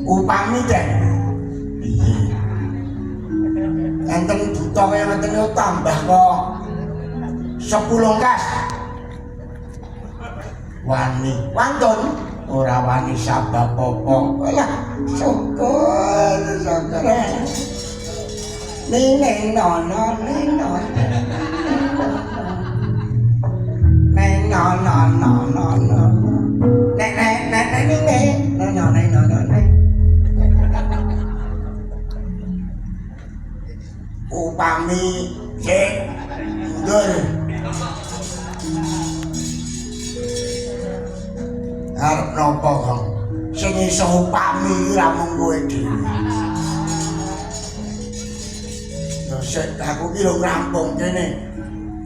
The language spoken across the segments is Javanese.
upami den piye enten buta kaya ngeten tambah kok 10 kas wani wantun ora wani sabab apa lah syukur neng nono upami sik mundur arep napa kang sing iso upami ra mung kowe dhewe sik aku ki lho ngrampung kene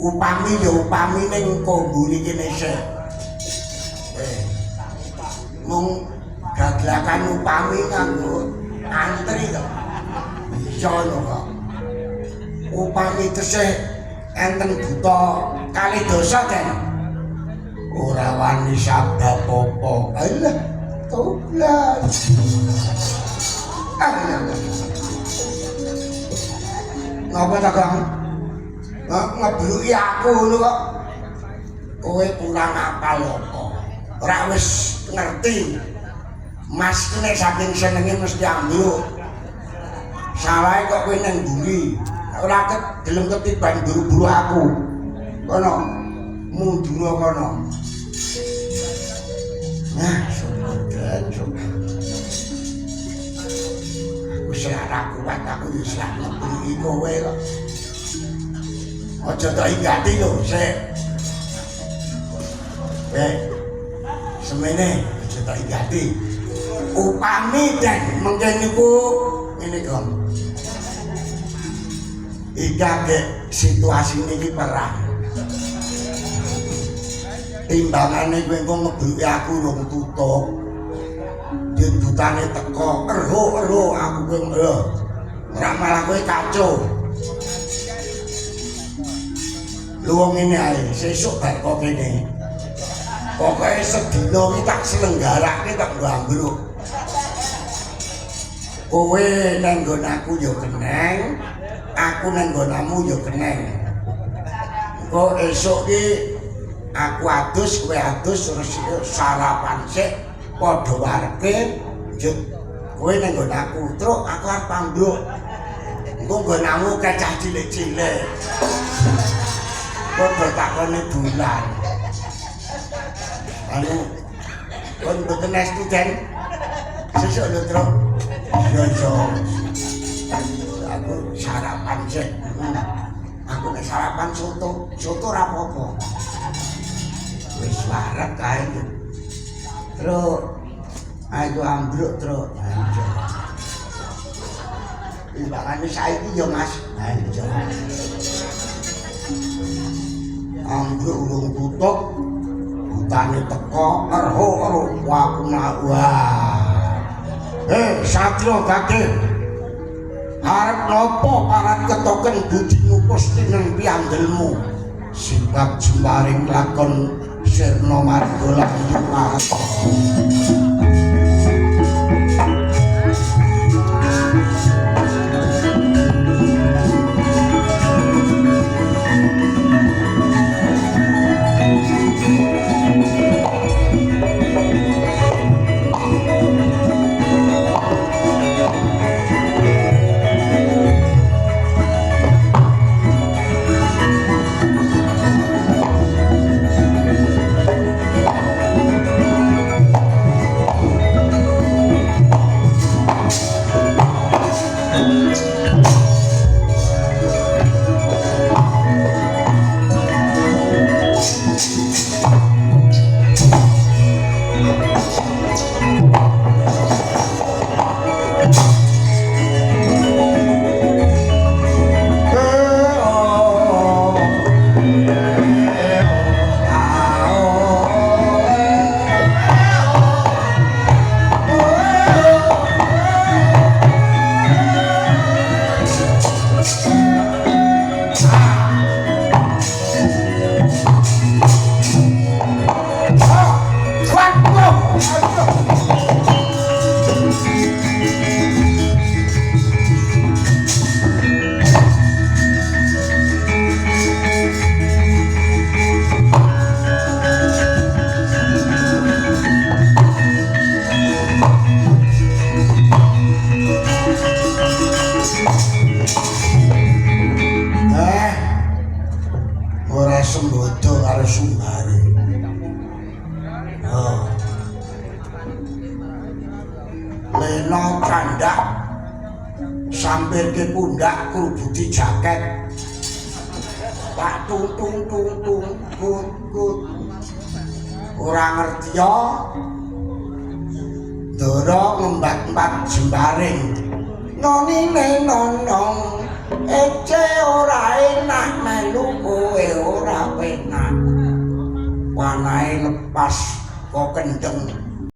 upami ya upami ning komburi kene sik mung gaglakan upami kanggo antri to iso lho kok upami tesih enten buta kali dosa den ora wani sabab apa alah toblas ngapa ta kang ngebluki aku ngono kok kowe kurang apal apa ora wis ngerti mas nek saking senenge mesti ambruk sawahe kok kowe nang mburi ora gelem ketiban buru-buru aku kono mundur kono nah syukur wis ora kuat aku wis sak ngebluki kowe kok aja tak ingati lho sik semene aja tak ingati upami den mengke niku ngene kok iki situasi niki perang timbangane kowe engko ngebluki aku rung tutup dibutane teko ero aku kowe ora malah kowe kacau luwung ngene ae sesuk bar kok kene pokoke sedina iki tak selenggarake tak nggambruk kowe nang nggon aku ya keneng aku nang nggonmu ya keneng engko esuk ki aku adus kowe adus terus sarapan sik padha warke njut kowe nang nggon aku truk aku arep pambruk engko nggonmu kecah cilik-cilik kok takone bulan anu kon mboten estu den sesuk lho truk yo aku sarapan sik aku nek sarapan soto ora apa-apa wis waret kae truk ayo ambruk truk anjo timbangane saiki yo Mas anjo ambruk urung tutup hutane teko ero aku wah satrio gage arep nopo parat ketoken budimu postineng piandelmu singkat jembaring lakon sirna marga lan parat sumbare. Oh. Lena candak sampir ke pundak kerubuti jaket. Tak tung tung tung tung kut kut. Ora ngerti ya. Ndara ngembat-embat jembaring. Nonine nonong ece ora enak melu kowe ora penak. Wanahe lepas kok kendeng